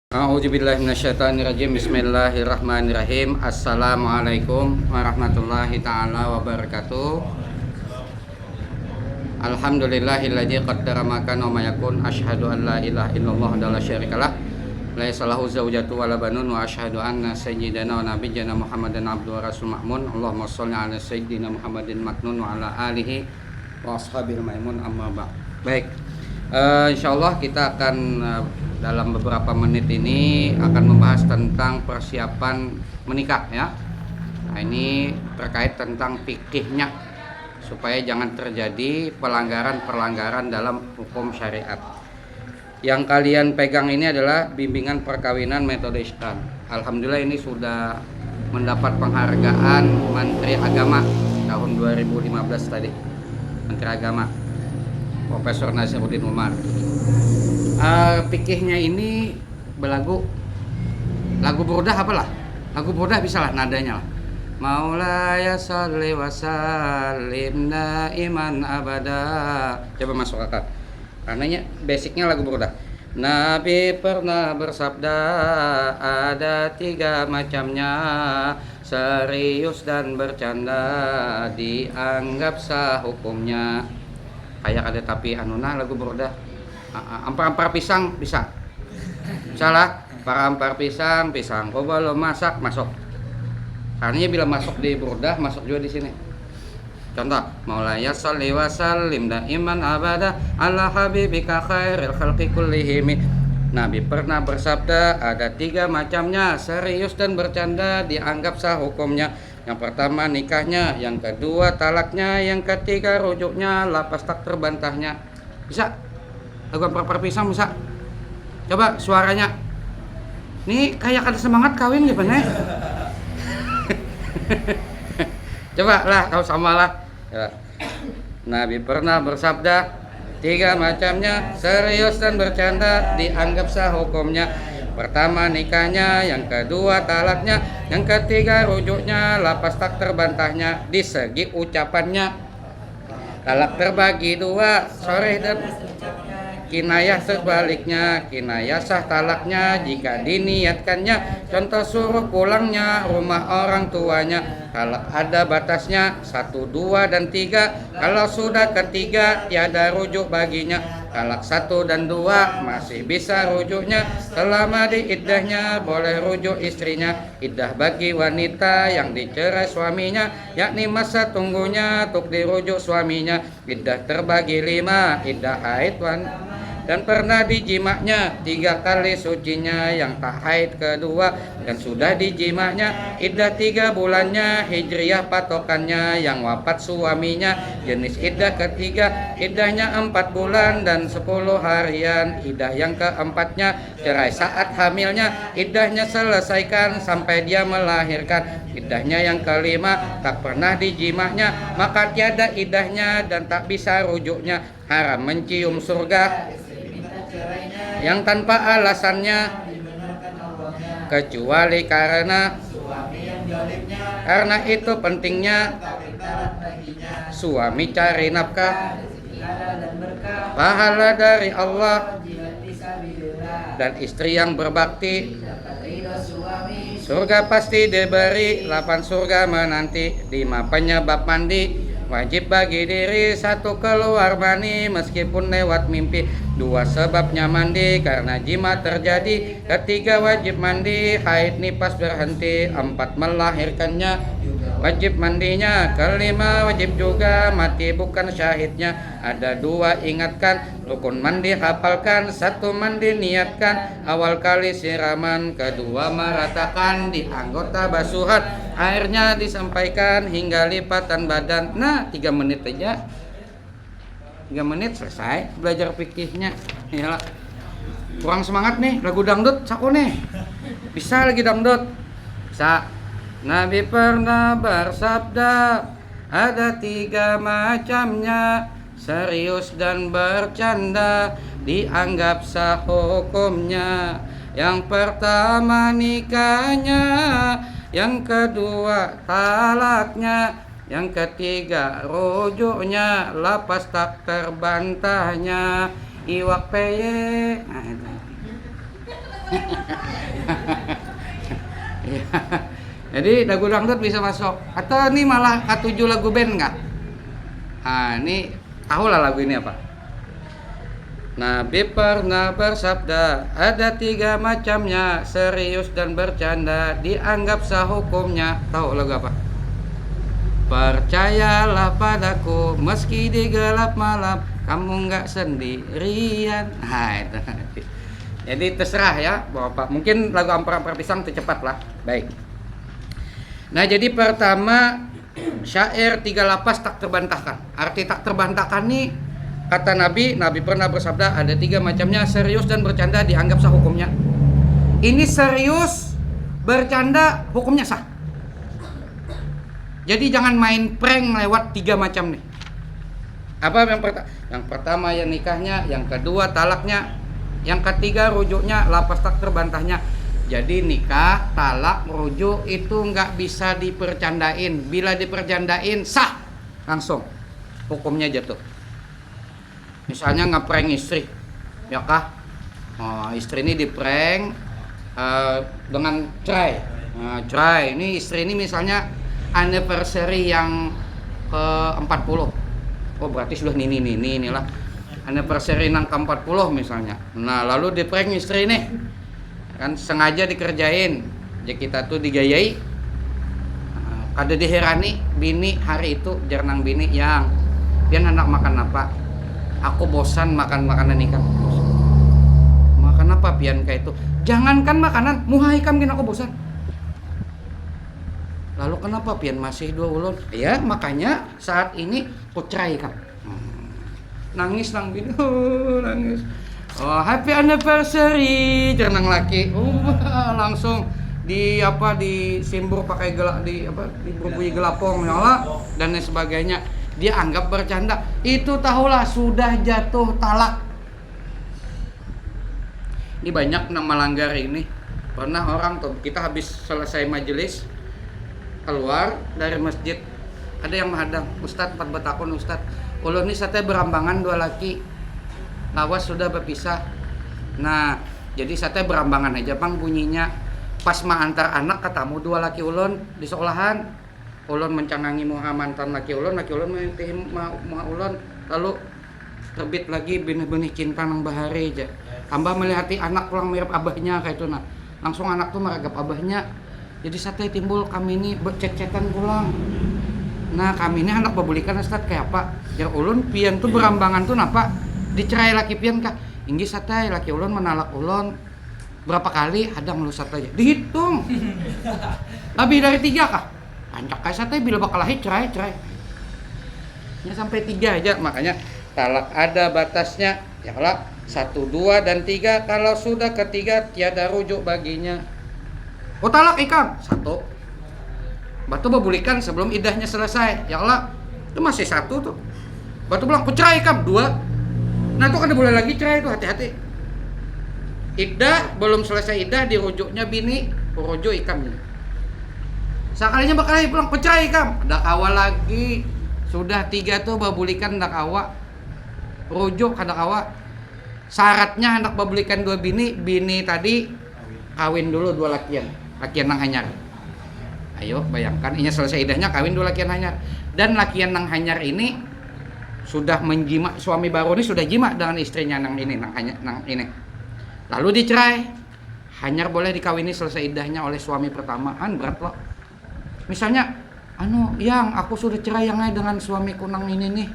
A'udzubillahi minasyaitonirrajim. Bismillahirrahmanirrahim. Assalamualaikum warahmatullahi taala wabarakatuh. Alhamdulillahilladzi qaddara ma kana wa ma yakun. Asyhadu an la ilaha illallah wa la syarikalah. Laisa lahu zawjatu wa la banun wa asyhadu anna sayyidana wa nabiyyana Muhammadan abduhu wa rasul ma'mun. Allahumma shalli ala sayyidina Muhammadin maknun wa ala alihi wa ashabihi maimun amma ba'd. Baik. Insyaallah kita akan dalam beberapa menit ini akan membahas tentang persiapan menikah ya. Nah, ini terkait tentang fikihnya supaya jangan terjadi pelanggaran-pelanggaran dalam hukum syariat. Yang kalian pegang ini adalah bimbingan perkawinan metode Islam. Alhamdulillah ini sudah mendapat penghargaan Menteri Agama tahun 2015 tadi. Menteri Agama Profesor Nazaruddin Umar. Fikihnya ini lagu burdah apalah, lagu burdah bisa lah nadanya lah. Maulaya sholli wa sallim daiman abada. Coba masuk akal. Karenanya basicnya lagu burdah. Nabi pernah bersabda, ada 3 macamnya, serius dan bercanda dianggap sah hukumnya. Kayak ada tapi anuna lagu burdah. Ampar-ampar pisang bisa. Salah, para ampar pisang. Kau belum masak, masuk. Karena bila masuk di burdah, masuk juga di sini. Contoh, Maulaya sholli wa sallim daiman abada ala habibika khairil khalqi kullihim. Nabi pernah bersabda, ada 3 macamnya, serius dan bercanda dianggap sah hukumnya. Yang pertama nikahnya, yang kedua talaknya, yang ketiga rujuknya, lapas tak terbantahnya. Bisa? Lagu ampar pisang bisa? Coba suaranya. Nih kayak ada semangat kawin gitu nih. Coba lah kau samalah. Nabi pernah bersabda, 3 macamnya, serius dan bercanda dianggap sah hukumnya. Pertama nikahnya, yang kedua talaknya, yang ketiga rujuknya, lapas tak terbantahnya. Di segi ucapannya, talak terbagi 2, soreh dan kinayah sebaliknya. Kinayah sah talaknya jika diniatkannya, contoh suruh pulangnya rumah orang tuanya. Talak ada batasnya 1, 2 dan 3. Kalau sudah ketiga tiada rujuk baginya. Talak 1 dan 2 masih bisa rujuknya, selama di iddahnya boleh rujuk istrinya. Iddah bagi wanita yang dicerai suaminya, yakni masa tunggunya untuk dirujuk suaminya. Iddah terbagi 5, iddah haid dan pernah dijimaknya 3 kali sucinya, yang tak haid kedua dan sudah dijimaknya iddah 3 bulannya hijriyah patokannya, yang wafat suaminya jenis iddah ketiga, iddahnya 4 bulan dan 10 harian. Iddah yang keempatnya cerai saat hamilnya, iddahnya selesaikan sampai dia melahirkan. Iddahnya yang kelima tak pernah dijimaknya, maka tiada iddahnya dan tak bisa rujuknya. Haram mencium surga yang tanpa alasannya, kecuali karena itu pentingnya suami cari nafkah, pahala dari Allah, dan istri yang berbakti surga pasti diberi, 8 surga menanti. 5 penyebab mandi, wajib bagi diri 1 keluar mani meskipun lewat mimpi. 2 sebabnya mandi karena jima terjadi. 3 wajib mandi haid nifas berhenti. 4 melahirkannya wajib mandinya. 5 wajib juga mati bukan syahidnya. Ada 2 ingatkan, rukun mandi hafalkan. 1 mandi niatkan, awal kali siraman. 2 meratakan di anggota basuhan, airnya disampaikan hingga lipatan badan. Nah 3 menit aja, 3 menit selesai belajar fikihnya. Yalah. Kurang semangat nih lagu dangdut saku nih. Bisa lagi dangdut. Bisa. Nabi pernah bersabda, ada 3 macamnya, serius dan bercanda dianggap sah hukumnya. Yang pertama nikahnya, yang kedua talaknya, yang ketiga rujuknya, lapas tak terbantahnya. Iwak peye. Nah, itu. Iya. Jadi lagu dangdut bisa masuk. Atau ini malah K7 lagu band nggak? Nah, ini tahu lah lagu ini apa? Nabi pernah bersabda, ada 3 macamnya, serius dan bercanda, dianggap sah hukumnya. Tahu lagu apa? Percayalah padaku, meski di gelap malam, kamu nggak sendirian. Nah itu. Jadi terserah ya, Bapak. Mungkin lagu Ampar-Ampar Pisang tercepat lah. Baik. Nah jadi pertama syair 3 lapas tak terbantahkan. Arti tak terbantahkan nih, kata Nabi pernah bersabda ada 3 macamnya, serius dan bercanda dianggap sah hukumnya. Ini serius, bercanda hukumnya sah. Jadi jangan main prank lewat 3 macam nih. Apa yang pertama ya nikahnya, yang kedua talaknya, yang ketiga rujuknya, lapas tak terbantahnya. Jadi nikah, talak, rujuk itu nggak bisa dipercandain. Bila dipercandain sah langsung hukumnya jatuh. Misalnya ngeprank istri, ya kah? Oh, istri ini diprank dengan cerai. Cerai. Ini istri ini misalnya anniversary yang ke-40. Oh, berarti sudah inilah. Anniversary yang ke-40 misalnya. Nah, lalu diprank istri ini. Kan sengaja dikerjain. Jadi kita tuh digayai. Kada diherani bini hari itu jernang bini yang pian hendak makan apa? Aku bosan makan makanan ikan. Makan apa pian kayak itu? Jangankan makanan, muhai kam gin aku bosan. Lalu kenapa pian masih 2 ulun? Ya makanya saat ini ku cerai kam. Nangis nang bini, nangis. Oh, happy anniversary, jernang laki. Langsung disimbur pakai dibumbui gelapong nyala dan lain sebagainya. Dia anggap bercanda. Itu tahulah sudah jatuh talak. Ini banyak yang melanggar ini. Pernah orang tuh kita habis selesai majelis keluar dari masjid, ada yang menghadang, Ustadz 4 betakun Ustadz. Ulun ini satya berambangan 2 laki. Lawas sudah berpisah. Nah, jadi satya berambangan aja bang bunyinya. Pas antar anak ketemu 2 laki ulun di sekolahan. Ulun mencangangi mantan laki ulun mengintih ma ulun. Lalu terbit lagi benih-benih cinta nang bahari aja. Ambah melihati anak pulang mirip abahnya kayak itu nah. Langsung anak tuh meragap abahnya. Jadi satya timbul kami ini bercet-cetan pulang. Nah, kami ini anak babulikan Ustaz kayak apa? Ya ulun pian tuh berambangan tuh napa? Dicerai laki pian kah? Inggi satay laki ulun menalak ulun berapa kali hadang lu satay dihitung lebih dari 3 kah? Ancak kayak satay bila bakal lahir cerai ya sampai 3 aja. Makanya talak ada batasnya ya lah 1, 2 dan 3. Kalau sudah ketiga tiada rujuk baginya. Oh talak ikan 1 batu babulikan sebelum idahnya selesai ya Allah itu masih 1 tuh batu bilang ku cerai kam 2. Nah itu kan boleh lagi cerai itu, hati-hati. Iddah belum selesai iddah dirujuknya bini, rujuk ikam ini. Sekalinya bakal pulang pecerai ikam, dak awal lagi. Sudah 3 tuh babulikan dak awak. Rujuk kada awak. Syaratnya hendak babulikan 2 bini tadi kawin dulu 2 lakian nang hanyar. Ayo bayangkan ini selesai idahnya kawin 2 lakian hanyar. Dan lakian nang hanyar ini sudah menjima, suami baru ini sudah jima dengan istrinya nang ini. Lalu dicerai. Hanyar boleh dikawini selesai idahnya oleh suami pertama. Berat loh. Misalnya, yang aku sudah cerai yang dengan suamiku nang ini nih.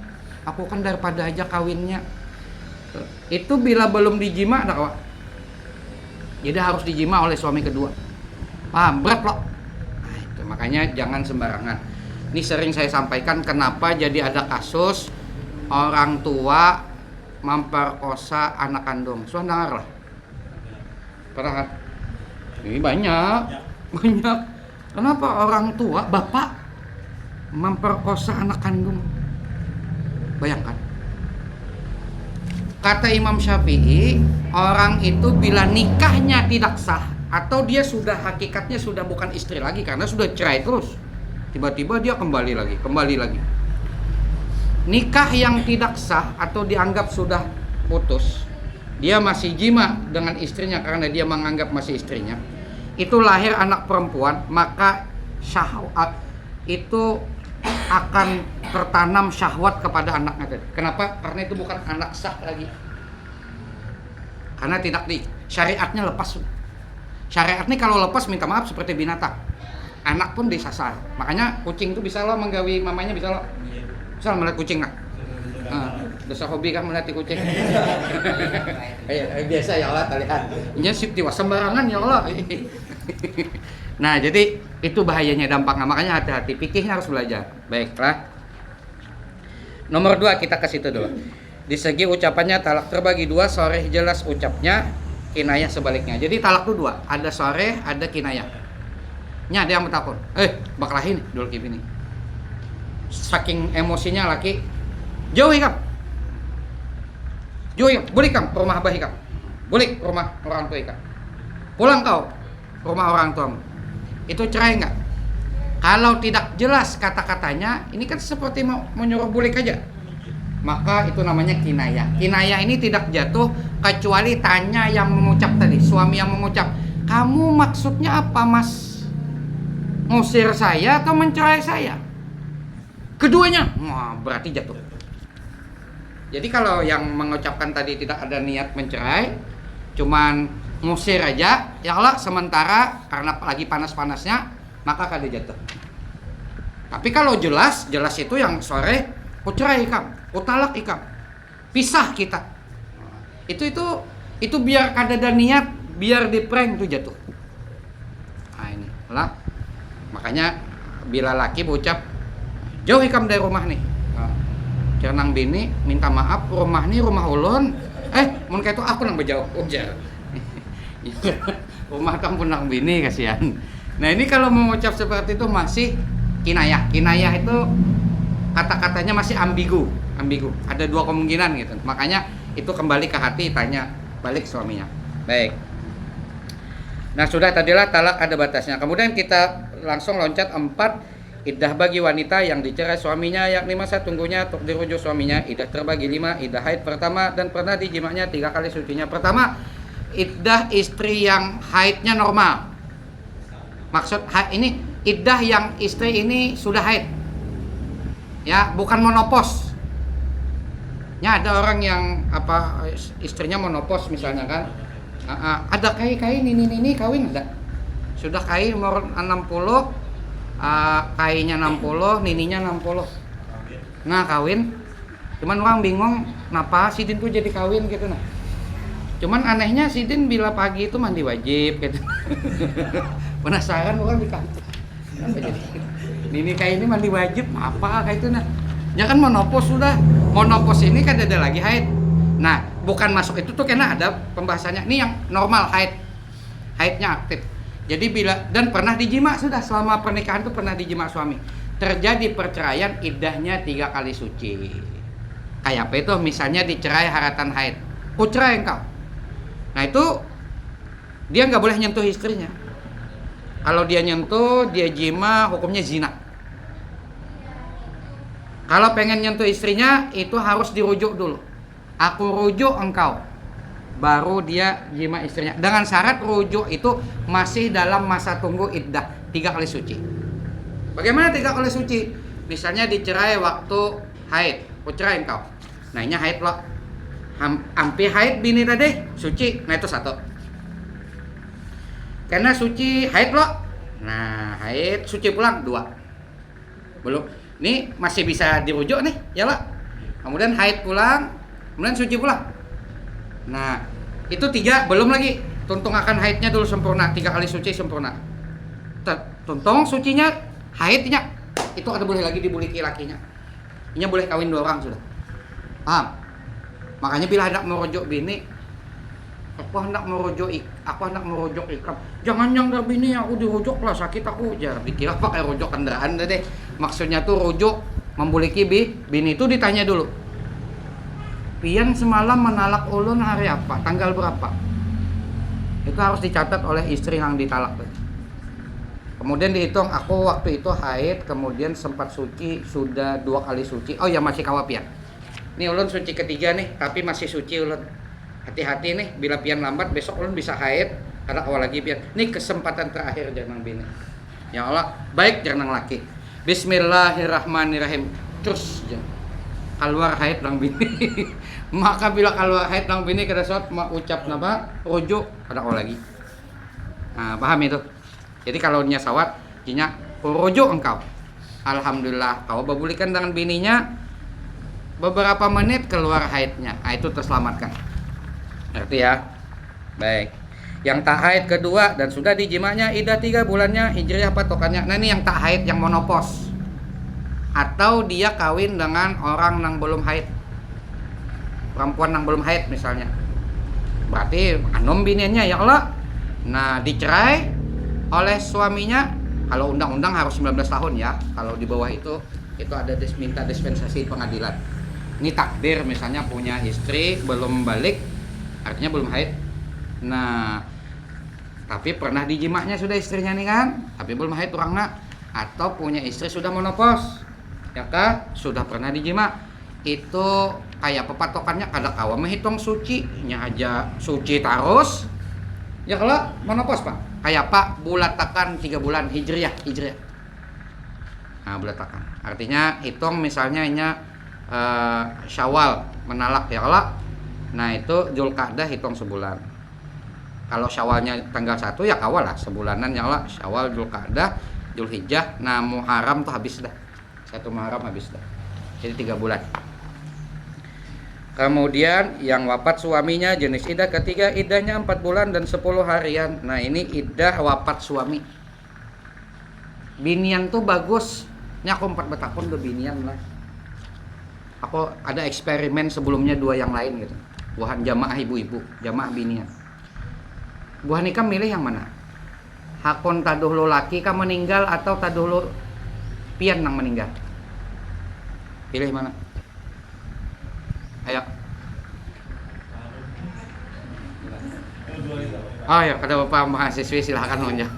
Aku kan daripada aja kawinnya. Itu bila belum dijima dah kawak. Jadi harus dijima oleh suami kedua. Berat loh. Nah, itu makanya jangan sembarangan. Ini sering saya sampaikan kenapa jadi ada kasus orang tua memperkosa anak kandung. Sudah dengar lah. Pernah? Ini banyak. Kenapa orang tua, bapak memperkosa anak kandung? Bayangkan. Kata Imam Syafi'i, orang itu bila nikahnya tidak sah atau dia sudah hakikatnya sudah bukan istri lagi karena sudah cerai terus. Tiba-tiba dia kembali lagi. Nikah yang tidak sah atau dianggap sudah putus dia masih jima dengan istrinya karena dia menganggap masih istrinya, itu lahir anak perempuan, maka syahwat itu akan tertanam syahwat kepada anaknya tadi. Kenapa? Karena itu bukan anak sah lagi. Karena tidak syariatnya lepas. Syariat ini kalau lepas minta maaf seperti binatang. Anak pun disasar. Makanya kucing itu bisa lo menggawi mamanya, bisa lo. Bisa melihat kucing lah. Dosa hobi kan melihat kucing. Biasa ya Allah terlihat. Ini sih tiwas sembarangan ya Allah. Nah, jadi itu bahayanya dampaknya. Makanya hati-hati, fikihnya harus belajar. Baiklah. Nomor 2 kita ke situ dulu. Di segi ucapannya talak terbagi 2, soreh jelas ucapnya, kinayah sebaliknya. Jadi talak itu 2, ada soreh, ada kinayah. Nya ada yang bertakun, baklahin dulu ini. Saking emosinya laki, jauhi kam. Jauhi, boleh kam rumah abah kam. Boleh rumah orang tua kam. Pulang kau rumah orang tuamu. Itu cerai enggak? Kalau tidak jelas kata-katanya, ini kan seperti mau menyuruh bulik aja. Maka itu namanya kinayah. Kinayah ini tidak jatuh kecuali tanya yang mengucap tadi, suami yang mengucap, kamu maksudnya apa mas? Ngusir saya atau mencerai saya? Keduanya, wah berarti jatuh. Jadi kalau yang mengucapkan tadi tidak ada niat mencerai, cuman ngusir aja, ya Allah sementara karena lagi panas-panasnya, maka kada jatuh. Tapi kalau jelas itu yang sore, cerai ikam, talak ikam, pisah kita. Itu biar kada ada niat, biar di prank itu jatuh. Nah ini lah. Makanya bila laki berucap jauh ikam dari rumah nih. Cenang bini minta maaf, rumah nih rumah ulun. Mun kayak itu aku nang bejauh ujar. Rumah kamu nang bini kasihan. Nah ini kalau mengucap seperti itu masih kinayah. Kinayah itu kata-katanya masih ambigu. Ada 2 kemungkinan gitu. Makanya itu kembali ke hati, tanya balik suaminya. Baik. Nah sudah tadilah talak ada batasnya. Kemudian kita langsung loncat 4, iddah bagi wanita yang dicerai suaminya yakni masa tunggunya untuk dirujuk suaminya. Iddah terbagi 5, iddah haid pertama dan pernah dijimanya 3 kali sucinya. Pertama, iddah istri yang haidnya normal. Maksud ini iddah yang istri ini sudah haid. Ya, bukan monopos. Ya ada orang yang istrinya monopos misalnya kan. Ada kai ini kawin ada. Sudah kai umur 60, kainya 60, nininya 60. Nah, kawin. Cuman orang bingung kenapa Sidin tuh jadi kawin gitu nah. Cuman anehnya Sidin bila pagi itu mandi wajib gitu. Penasaran orang di kantor. Kenapa jadi nini kayak ini mandi wajib apa kayak itu nah. Ya kan monopos sudah. Monopos ini kan ada lagi haid. Nah, bukan masuk itu tuh karena ada pembahasannya. Ini yang normal haid. Haidnya aktif. Jadi bila dan pernah dijima sudah selama pernikahan itu pernah dijima suami. Terjadi perceraian iddahnya 3 kali suci. Kayak apa itu? Misalnya dicerai haratan haid. Cerai engkau. Nah itu dia nggak boleh nyentuh istrinya. Kalau dia nyentuh, dia jima, hukumnya zina. Kalau pengen nyentuh istrinya, itu harus dirujuk dulu. Aku rujuk engkau, baru dia jima istrinya. Dengan syarat rujuk itu masih dalam masa tunggu iddah 3 kali suci. Bagaimana 3 kali suci? Misalnya dicerai waktu haid, cerai engkau. Nah ini haid loh. Hampir haid bini tadi suci, nah itu 1. Karena suci haid loh. Nah haid suci pulang 2. Belum. Ini masih bisa dirujuk nih, ya lah. Kemudian haid pulang, kemudian suci pulang. Nah itu 3 belum lagi. Tuntung akan haidnya dulu sempurna, 3 kali suci sempurna. Tuntung sucinya, haidnya itu ada boleh lagi dibuliki lakinya. Ini boleh kawin 2 orang sudah. Paham? Makanya bila hendak merujuk bini, aku hendak merujuk ikram. Jangan yang dari bini aku dirujuk lah, sakit aku. Jangan dikira pakai rujuk kendaraan deh. Maksudnya tuh rujuk membuliki bini itu ditanya dulu. Pian semalam menalak ulun hari apa? Tanggal berapa? Itu harus dicatat oleh istri yang ditalak. Kemudian dihitung aku waktu itu haid, kemudian sempat suci sudah 2 kali suci. Oh ya masih kawap ya. Ini ulun suci ketiga nih, tapi masih suci ulun. Hati-hati nih, bila pian lambat besok ulun bisa haid, kada awal lagi pian. Ini kesempatan terakhir jangan bini. Ya Allah, baik jangan laki. Bismillahirrahmanirrahim. Terus jangan keluar haid nang bini. Maka bila keluar haid nang bini kada sot mau ucap nama rujuk kada awal lagi. Nah, paham itu? Jadi kalau nya sawat, jinya rujuk engkau. Alhamdulillah, kau babulikan dengan bininya beberapa menit keluar haidnya. Nah, itu terselamatkan. Ngerti ya? Baik. Yang tak haid kedua dan sudah dijimanya iddah 3 bulannya hijriah patokannya. Nah, ini yang tak haid yang monopos. Atau dia kawin dengan orang yang belum haid. Perempuan yang belum haid misalnya. Berarti anom biniannya ya Allah. Nah, dicerai oleh suaminya. Kalau undang-undang harus 19 tahun ya. Kalau di bawah itu ada minta dispensasi pengadilan. Ini takdir misalnya punya istri belum balik, artinya belum haid. Nah, tapi pernah dijimaknya sudah istrinya nih kan, tapi belum haid orangnya. Atau punya istri sudah menopos, ya kah? Sudah pernah dijimak. Itu kayak pepatokannya kada kawa menghitung suci, nya aja suci terus. Ya kalau menopos Pak. Kayak Pak bulatakan 3 bulan hijriah. Nah, bulatakan. Artinya hitung misalnya Syawal menalak ya Allah. Nah, itu Dzulqa'dah hitung sebulan. Kalau Syawalnya tanggal 1 ya kawal lah sebulanan ya Allah. Syawal, Dzulqa'dah, Dzulhijjah, nah Muharram tuh habis dah. 1 Muharram habis dah. Jadi 3 bulan. Kemudian yang wafat suaminya jenis iddah ketiga iddahnya 4 bulan dan 10 harian. Nah, ini iddah wafat suami. Binian tuh bagus. Nya aku 4 betakun do binian lah. Aku ada eksperimen sebelumnya 2 yang lain gitu. Buhan jamaah ibu-ibu, jamaah binian. Buhan nikah milih yang mana? Hakon taduhlu laki ka meninggal atau taduhlu pian nang meninggal? Pilih mana? Ayo. Oh ya, kada Bapak mahasiswi silahkan lonjong.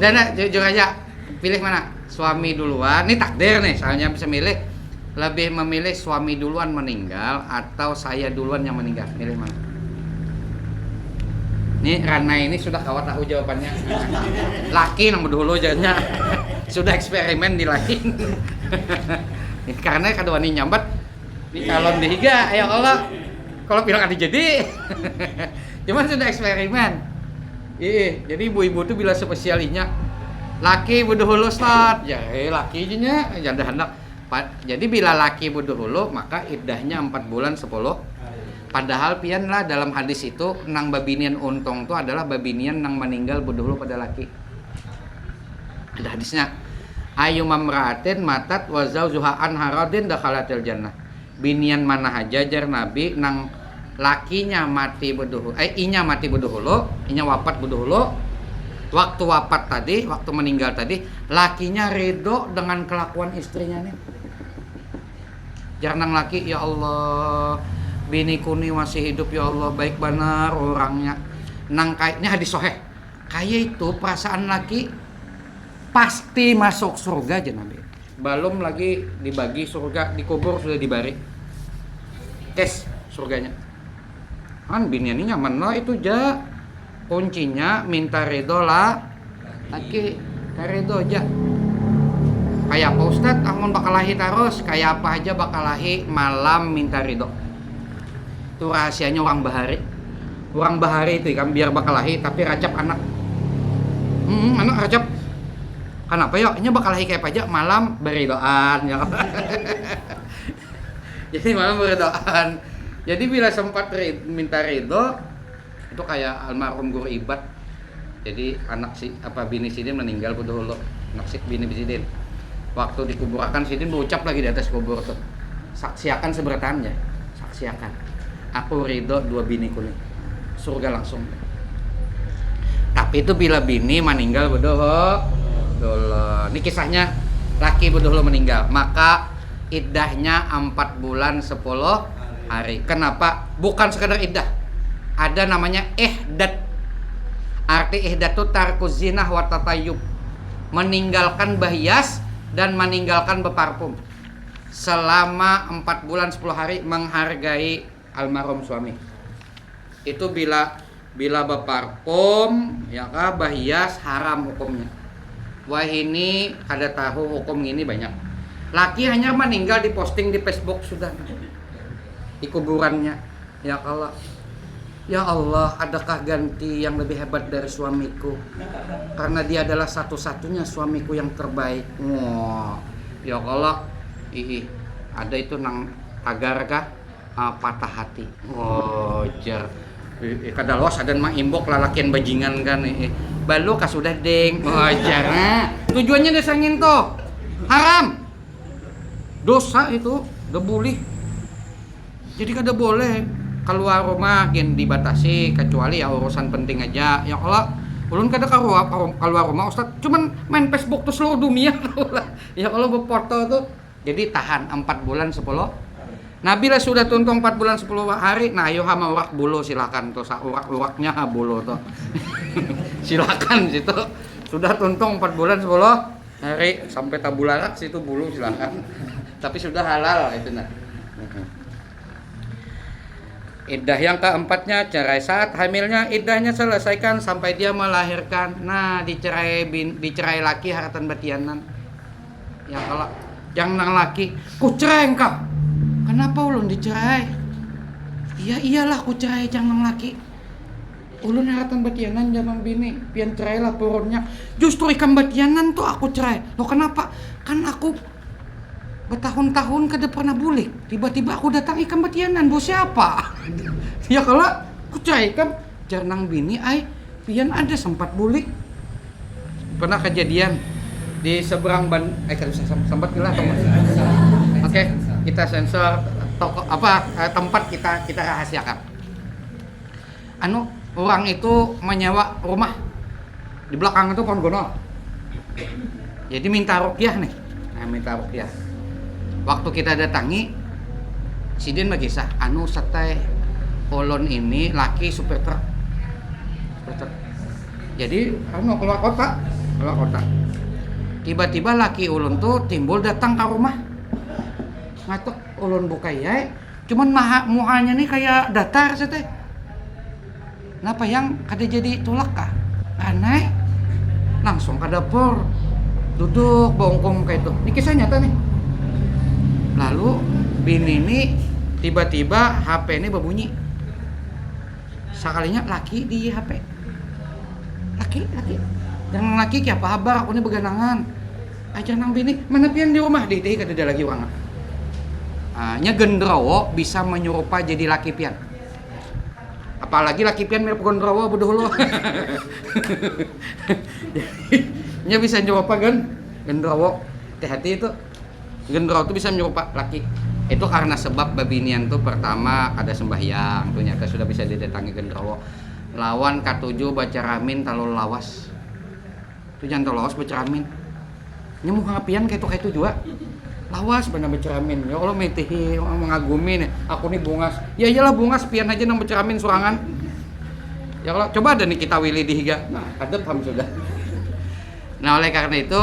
Dan jujur aja, pilih mana? Suami duluan. Ini takdir nih, soalnya bisa milih. Lebih memilih suami duluan meninggal atau saya duluan yang meninggal. Pilih mana? Nih Rana ini sudah kawat tahu jawabannya. Laki nang dulu jadinya. Sudah eksperimen di lain. Karena kada wani nyambat. Ini calon dihiga, ya Allah. Kalau bilang ada jadi. Cuman sudah eksperimen. Jadi ibu-ibu tuh bila spesialinya laki buduh hulu start. Ya, laki nya janda hendak. Jadi bila laki buduh hulu maka iddahnya 4 bulan 10. Padahal pian lah dalam hadis itu nang babinian untung tuh adalah babinian nang meninggal buduh hulu pada laki. Ada hadisnya. Ayu mamra'atin matat wa zawjuha an haradin dakhalatil jannah. Binian mana aja jar Nabi nang lakinya mati buduh inya mati buduh hulu, inya wafat buduh hulu. Waktu wafat tadi, waktu meninggal tadi, lakinya ridho dengan kelakuan istrinya nih. Jar nang laki, ya Allah, biniku nih masih hidup ya Allah, baik benar orangnya. Nang kayaknya hadis sahih. Kayak itu perasaan laki pasti masuk surga aja Nabi. Belum lagi dibagi surga, dikubur sudah dibari. Tes surganya. Kan binian ini nyaman lah itu ja. Kuncinya minta ridho lah. Laki ridho aja. Kayak apa Ustad? Amun bakal lahi terus. Kayak apa aja bakal lahi malam minta ridho. Itu rahasianya orang bahari. Orang bahari itu kan biar bakal lahi tapi racap anak. Anak racap. Kenapa yuk? Ini bakal lahi kayak aja malam beridoan ya. Jadi malam beridoan. Jadi bila sempat minta ridho itu kayak almarhum guru ibad. Jadi anak bini Sidin meninggal dulu. Anak bini Sidin. Waktu dikuburkan Sidin berucap lagi di atas kubur tuh. Saksiakan sebertannya. Saksiakan. Aku ridho 2 biniku nih. Surga langsung. Tapi itu bila bini meninggal dulu. Ini kisahnya laki dulu meninggal. Maka iddahnya 4 bulan 10 hari. Kenapa? Bukan sekedar iddah. Ada namanya ihdad. Arti ihdad itu tarkuz zinah wa tatayyub. Meninggalkan bahias dan meninggalkan beparfum. Selama 4 bulan 10 hari menghargai almarhum suami. itu bila beparfum ya kah bahias haram hukumnya. Wah ini kada tahu hukum ini banyak. Laki hanya meninggal diposting di Facebook sudah di kuburannya. Ya Allah, ya Allah, adakah ganti yang lebih hebat dari suamiku? Karena dia adalah satu-satunya suamiku yang terbaik. Wah, ya Allah, ada itu nang tagar kah? Patah hati. Oh, jar. Kada los ada mah imbok lalakian bajingan kan. Balu kasudah deng. Oh, jar. Tujuannya desangin tuh. Haram. Dosa itu, gak boleh. Jadi kada boleh keluar rumah gen dibatasi kecuali ya urusan penting aja. Ya Allah, ulun kada keluar rumah Ustaz, cuman main Facebook tuh seluruh dunia lah. Ya Allah berfoto tuh. Jadi tahan 4 bulan 10. Nah bila sudah tuntung 4 bulan 10 hari, nah ayo hama urak bulu silakan tuh urak-uraknya bulu tuh. Silakan situ. Sudah tuntung 4 bulan 10 hari sampai tabularak situ bulu silakan. Tapi sudah halal itu nah. Iddah yang keempatnya cerai. Saat hamilnya iddahnya selesaikan sampai dia melahirkan. Nah dicerai laki haratan batianan. Ya kalau yang nang laki ku cerai engkau. Kenapa ulun dicerai? Iya iyalah ku cerai jangan laki. Ulun haratan batianan jangan bini. Pian cerai lah purunnya. Justru ikan batianan tuh aku cerai. Loh kenapa? Kan aku bertahun-tahun kada pernah bulik. Tiba-tiba aku datang ikan batianan. Bos siapa? Ya kalau ku cerai kan jarang bini ai pian ada sempat bulik. Pernah kejadian di seberang kada sempat lah. Oke, kita sensor toko tempat kita rahasiakan. Orang itu menyewa rumah di belakang itu pohon gono. Jadi minta ruqyah nih. Nah, minta ruqyah. Waktu kita datangi sidin magisah satai ulun ini laki supir truk. Jadi keluar kota. Tiba-tiba laki ulun tuh timbul datang ke rumah. Ngatuk ulun buka ya. Cuman muhanya nih kayak datar sete. Kenapa yang kada jadi tulak kah? Aneh. Langsung ke dapur. Duduk bongkong kayak itu. Ini kisah nyata nih. Lalu bini ini tiba-tiba HP ini berbunyi. Sekalinya laki di HP. Laki. Jangan laki apa kabar aku ini beganangan. Aja nang bini, mana pian di rumah deh kada ada lagi orang. Nya gendrowo bisa menyerupa jadi laki pian. Apalagi laki pian mirip gendrowo bodoh lo. Nya bisa nyerupa kan gendrowo. Hati-hati itu. Gendrowo itu bisa menyerupa laki. Itu karena sebab babinian tuh pertama ada sembahyang, tuh nyata sudah bisa didatangi gendrowo. Lawan katujuh baca ramin talul lawas. Itu jangan lawas baca ramin. Nya muka ngapian kayak itu juga. Lawas benar baca ramin. Ya Allah metihi mengagumi nih. Aku nih bungas. Ya iyalah bungas pian aja nang baca ramin surangan. Ya Allah coba ada nih kita willy di higa. Nah, ada paham sudah. Nah, oleh karena itu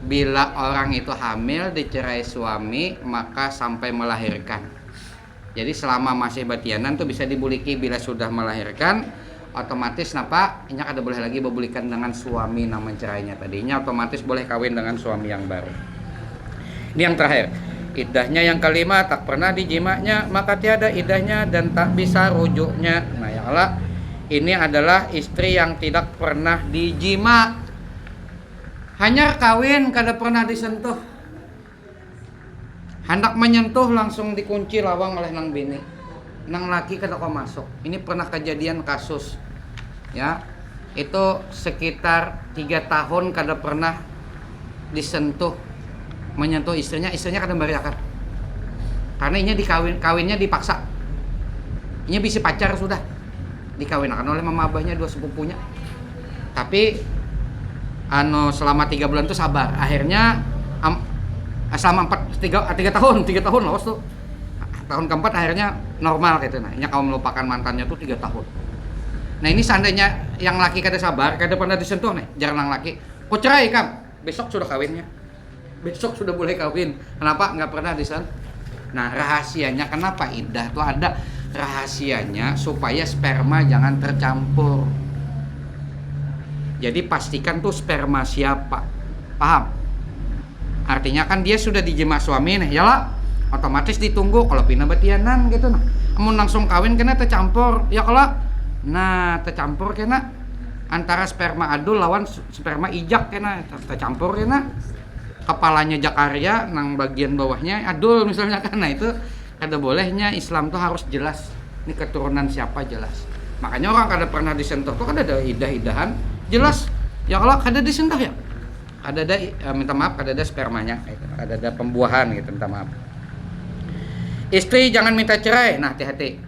bila orang itu hamil dicerai suami maka sampai melahirkan. Jadi selama masih batianan tuh bisa dibuliki. Bila sudah melahirkan otomatis nya kada boleh lagi berbulikan dengan suami yang mencerainya tadinya, otomatis boleh kawin dengan suami yang baru. Ini yang terakhir. Iddahnya yang kelima, tak pernah dijimanya maka tiada iddahnya dan tak bisa rujuknya. Nah ya Allah, ini adalah istri yang tidak pernah dijima. Hanya kawin kada pernah disentuh. Hendak menyentuh langsung dikunci lawang oleh nang bini. Nang laki kada kau masuk. Ini pernah kejadian kasus. Ya. Itu sekitar 3 tahun kada pernah disentuh, menyentuh istrinya kada bariakan. Karena ini kawinnya dipaksa. Ini bisa pacar sudah. Dikawinkan oleh mama abahnya, dua sepupunya. Tapi selama 3 bulan tuh sabar. Akhirnya selama 3 tahun lawas tuh. Tahun keempat akhirnya normal gitu. Nah, ini kamu melupakan mantannya tuh 3 tahun. Nah, ini seandainya yang laki kada sabar, kada pernah disentuh nih, jarang laki. Kau cerai kam, besok sudah kawinnya. Besok sudah boleh kawin. Kenapa? Nggak pernah disentuh. Nah, rahasianya kenapa iddah tuh ada. rahasianya supaya sperma jangan tercampur. Jadi pastikan tuh sperma siapa, paham? Artinya kan dia sudah dijema suami nih, ya lah, otomatis ditunggu kalau pina betianan gitu nah. Amun langsung kawin kena tercampur, ya kalau nah tercampur kena antara sperma adul lawan sperma ijak kena tercampur kena. Kepalanya Jakarya, nang bagian bawahnya adul misalnya kan, nah itu kada bolehnya. Islam tuh harus jelas, ini keturunan siapa jelas. Makanya orang kada pernah disentuh tuh kan ada idah-idahan jelas. Ya kalau kada disentuh ya ada minta maaf, kada ada spermanya, kada ada pembuahan gitu, minta maaf. Istri jangan minta cerai, nah hati-hati.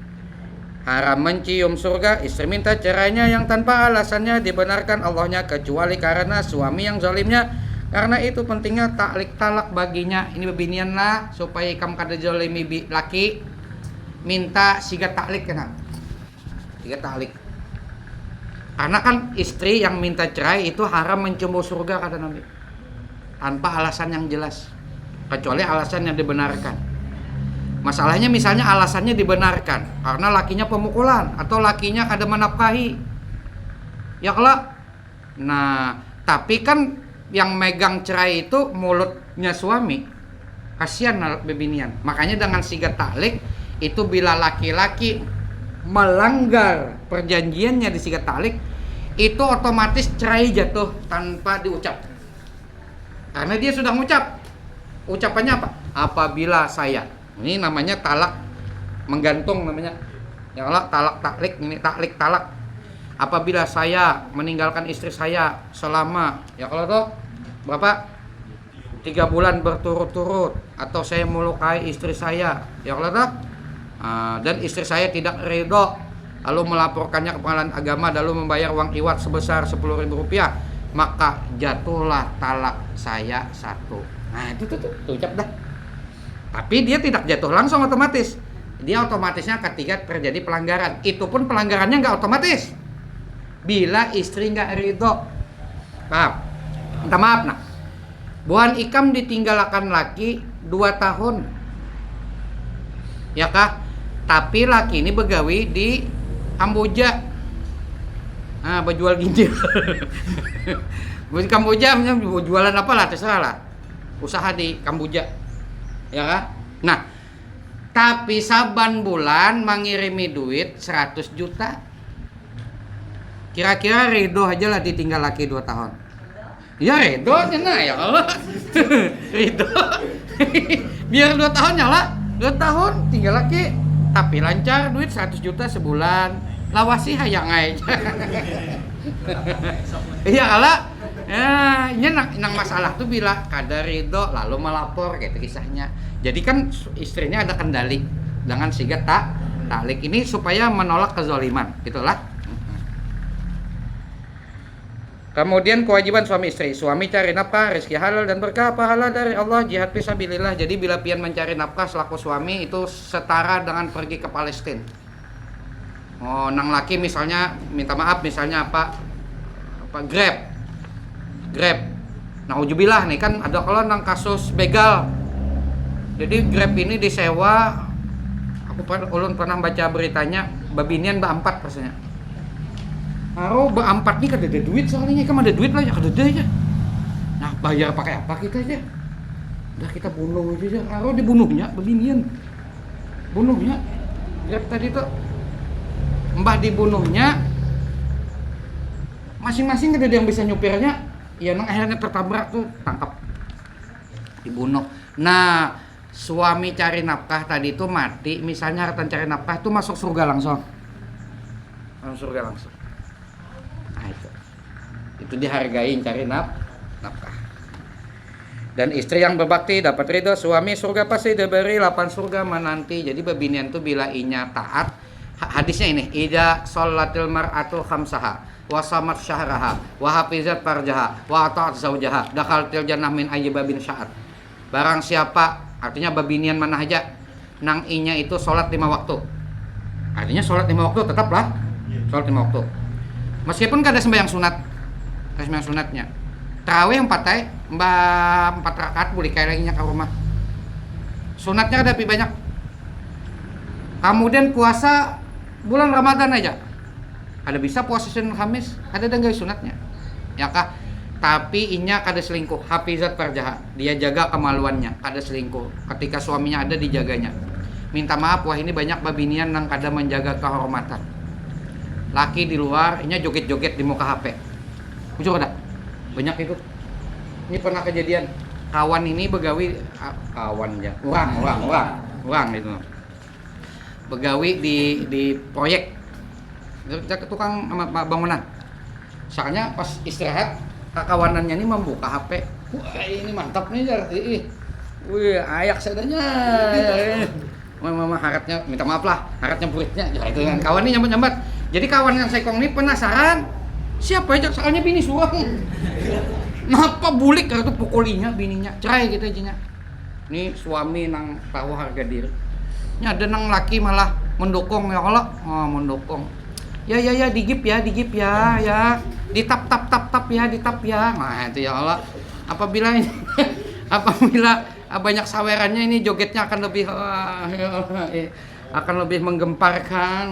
Haram mencium surga, istri minta cerainya yang tanpa alasannya dibenarkan Allahnya kecuali karena suami yang zalimnya. Karena itu pentingnya taklik talak baginya. Ini bebinian lah supaya ikam kada zalimi laki, minta siga taklik kena. Siga taklik. Karena kan istri yang minta cerai itu haram mencium surga kata Nabi. Tanpa alasan yang jelas. Kecuali alasan yang dibenarkan. Masalahnya misalnya alasannya dibenarkan karena lakinya pemukulan atau lakinya kada menafkahi. Ya kalau nah, tapi kan yang megang cerai itu mulutnya suami. Kasihan bebinian. Makanya dengan siga taklik itu bila laki-laki melanggar perjanjiannya di sigat talik, itu otomatis cerai jatuh tanpa diucap. Karena dia sudah mengucap. Ucapannya apa? Apabila saya. Ini namanya talak menggantung namanya. Ya Allah, talak taklik, ini taklik talak. Apabila saya meninggalkan istri saya selama, ya kalau tuh berapa? 3 bulan berturut-turut, atau saya melukai istri saya, ya kalau tuh dan istri saya tidak ridho, lalu melaporkannya ke pengadilan agama, lalu membayar uang iwat sebesar 10.000 rupiah, maka jatuhlah talak saya 1. Nah itu tuh ucap dah. Tapi dia tidak jatuh langsung otomatis. Dia otomatisnya ketika terjadi pelanggaran. Itu pun pelanggarannya nggak otomatis. Bila istri nggak ridho, paham? Minta maaf nak. Buhan ikam ditinggalkan laki 2 tahun, ya kah? Tapi laki ini begawi di Kamboja. Nah, berjual ginjal. Di Kamboja jualan apa lah, terserah lah. Usaha di Kamboja. Ya kah? Nah, tapi saban bulan mengirimi duit 100 juta. Kira-kira ridho aja lah ditinggal laki 2 tahun. Ya ridho nah ya Allah. Ridho. Biar 2 tahun nyala, 2 tahun tinggal laki. Tapi lancar duit 100 juta sebulan. Lawasi hayang aja. Iya ala. Ya, ini nang masalah tuh bila kada ridho lalu melapor gitu kisahnya. Jadi kan istrinya ada kendali dengan sigat taklik ini supaya menolak kezaliman, gitulah. Kemudian kewajiban suami istri. Suami cari nafkah, rezeki halal dan berkah pahala dari Allah, jihad fisabilillah. Jadi bila pian mencari nafkah selaku suami itu setara dengan pergi ke Palestina. Oh, nang laki misalnya minta maaf misalnya apa Grab. Nauzubillah nih kan ada kalau nang kasus begal. Jadi Grab ini disewa. Ulun pernah baca beritanya babinian ba-4 rasanya. Haro ba-4 nih kada ada duit soalnya kan ada duit lah ya kada ada aja. Nah bayar pakai apa kita aja? Udah kita bunuh aja. Haro dibunuhnya babinian. Bunuhnya Grab tadi tuh. Mbah dibunuhnya masing-masing kada ada yang bisa nyupirnya. Ya nang akhirnya tertabrak tuh tangkap. Dibunuh. Nah, suami cari nafkah tadi itu mati, misalnya harta cari nafkah itu masuk surga langsung. Masuk surga langsung. Nah itu dihargain cari nafkah. Dan istri yang berbakti dapat ridho suami, surga pasti diberi 8 surga menanti. Jadi babinian tuh bila inya taat, hadisnya ini, ida sholatil mar'atu khamsaha wa samat syahraha wa hafizat farjaha wa ata'at zaujaha dakhaltil jannah min ayyi babin sya'at. Barang siapa, artinya babinian mana aja, nang inya itu sholat 5 waktu. Artinya sholat 5 waktu tetaplah sholat 5 waktu. Meskipun kada sembahyang sunat, kada sembahyang sunatnya. Tarawih 4 rakaat boleh kayak lagi nya ke rumah. Sunatnya ada lebih banyak. Kemudian puasa bulan Ramadan aja. Ada bisa puasa Senin Kamis, ada dan gak sunatnya. Ya kah? Tapi inya kada selingkuh, hafizat farjaha. Dia jaga kemaluannya, kada selingkuh. Ketika suaminya ada dijaganya. Minta maaf, wah ini banyak babinian yang kada menjaga kehormatan. Laki di luar, inya joget-joget di muka HP. Jujur ada? Banyak itu. Ini pernah kejadian. Kawan ini begawi, kawan ya. Orang itu. Begawi di proyek. Tukang bangunan. Soalnya pas istirahat, kawanannya ini membuka HP. Wah ini mantap nih Jarti. Wih ayak sedanya. Mama haratnya minta maaf lah, haratnya buritnya. Ya itu kan kawan ini nyambat-nyambat. Jadi kawan yang sekong ini penasaran. Siapa aja soalnya bini suang. Napa bulik karena tuh pukulinya bininya. Cerai gitu aja nya. Nih suami nang tahu harga diri. Nya ada nang laki malah mendukung ya Allah. Oh mendukung. Ya digip ya ditap ya nah itu ya Allah apabila banyak sawerannya ini jogetnya akan lebih menggemparkan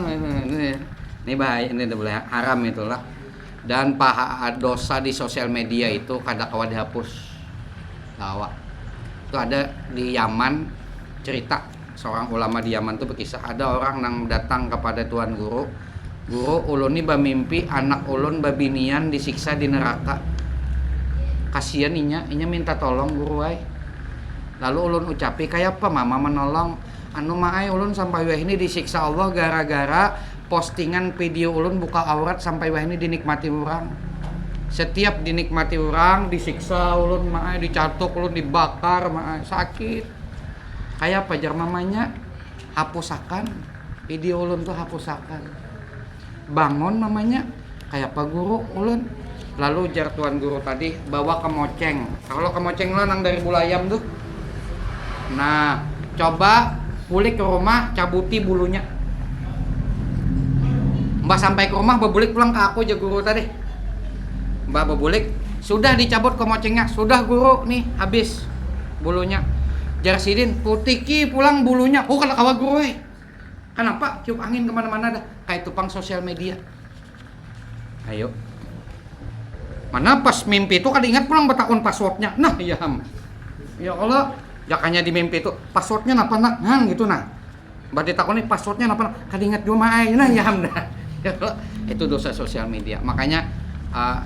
ini bahaya ini boleh haram itulah dan paha dosa di sosial media itu kada kawa dihapus tawa itu ada di Yaman cerita seorang ulama di Yaman tuh berkisah ada orang yang datang kepada tuan guru ulun ini bamimpi anak ulun babinian disiksa di neraka. Kasihan inya minta tolong guru ay. Lalu ulun ucapi kayak apa mama menolong anu maai ulun sampai wah ini disiksa Allah gara-gara postingan video ulun buka aurat sampai wah ini dinikmati orang. Setiap dinikmati orang disiksa ulun maai dicatuk ulun dibakar maai sakit. Kayak apa jar mamanya hapusakan video ulun tuh hapusakan. Bangun namanya kayak apa guru ulun lalu jar tuan guru tadi bawa ke moceng kalau ke moceng lo nang dari bulayam tuh nah coba pulik ke rumah cabuti bulunya mbak sampai ke rumah bebulik pulang ke aku aja guru tadi mbak bebulik sudah dicabut ke mocengnya sudah guru nih habis bulunya jar sidin putiki pulang bulunya kalau kawa guru kenapa tiup angin kemana-mana dah kayak tupang sosial media. Ayo. Mana pas mimpi itu kan ingat pulang betakun passwordnya. Nah ya ya Allah, jakanya di mimpi itu passwordnya napa nak gitu nah. Mbak ditakoni passwordnya napa nak kan ingat juga maai nah ya dah. Ya Allah, itu dosa sosial media. Makanya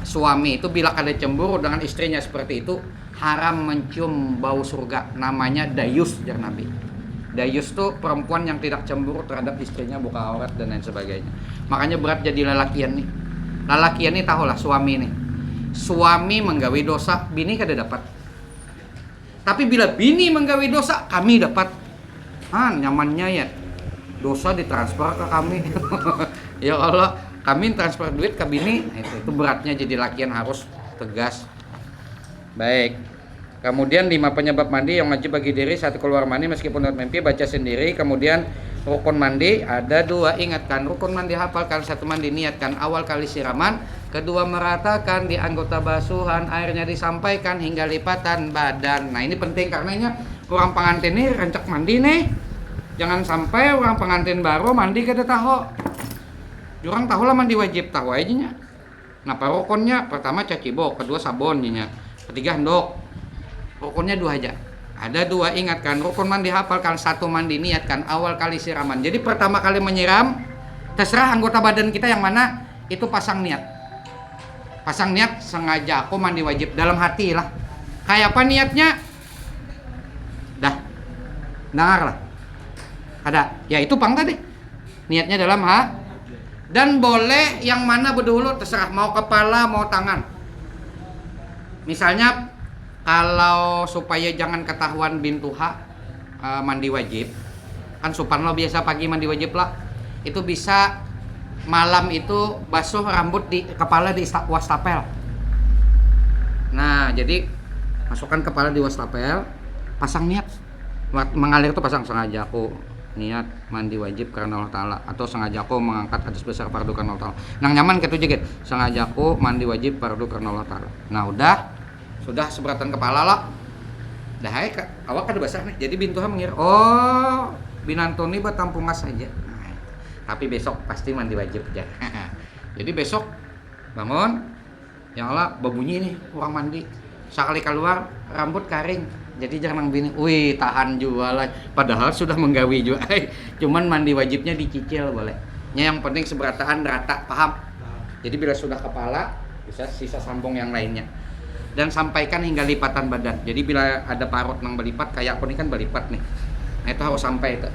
suami itu bila kada cemburu dengan istrinya seperti itu haram mencium bau surga namanya dayus jar Nabi. Dayus tuh perempuan yang tidak cemburu terhadap istrinya buka aurat dan lain sebagainya. Makanya berat jadi lalakian nih. Lalakian nih tahulah suami nih. Suami menggawi dosa, bini kada dapat. Tapi bila bini menggawi dosa, kami dapat. Nyamannya ya. Dosa ditransfer ke kami. Ya Allah, kami transfer duit ke bini. Itu beratnya jadi lakian harus tegas. Baik. Kemudian 5 penyebab mandi yang wajib bagi diri satu keluar mandi meskipun dapat mimpi baca sendiri. Kemudian rukun mandi ada 2 ingatkan rukun mandi hafalkan 1 mandi niatkan awal kali siraman 2 meratakan di anggota basuhan airnya disampaikan hingga lipatan badan. Nah ini penting karena orang pengantin ini rancak mandi nih jangan sampai orang pengantin baru mandi kada tahu orang tahu lah mandi wajib tahu aja nya. Nah rukunnya pertama cacibo kedua sabun nya ketiga handuk. Rukunnya 2 aja. Ada 2 ingatkan. Rukun mandi hafalkan 1 mandi niatkan awal kali siraman. Jadi pertama kali menyiram terserah anggota badan kita yang mana itu pasang niat. Pasang niat sengaja aku mandi wajib dalam hati lah. Kayak apa niatnya? Dah. Dengar lah. Ada. Ya itu pang tadi. Niatnya dalam dan boleh yang mana berdahulu terserah mau kepala mau tangan. Misalnya kalau supaya jangan ketahuan bintu mandi wajib kan supan lo biasa pagi mandi wajib lah itu bisa malam itu basuh rambut di kepala di wastafel. Nah jadi masukkan kepala di wastafel pasang niat mengalir itu pasang sengaja aku niat mandi wajib karena Allah Ta'ala atau sengaja aku mengangkat hadis besar fardu karena Allah Ta'ala. Nang nyaman ketu jegit sengaja aku mandi wajib fardu karena Allah Ta'ala. Nah sudah seberatan kepala lah dah awak kada basah nih jadi bintuha mengira binantoni buat tampungas saja. Nah, tapi besok pasti mandi wajib aja. Jadi besok bangun, ya Allah berbunyi nih kurang mandi. Sekali keluar rambut kering. Jadi jangan bini, wih tahan jualan. Padahal sudah menggawi juga. Cuman mandi wajibnya dicicil boleh. Yang penting seberataan rata, paham? Jadi bila sudah kepala, bisa sisa sambung yang lainnya. Dan sampaikan hingga lipatan badan. Jadi bila ada parut nang belipat, kayak aku ini kan belipat nih. Nah itu harus sampai itu.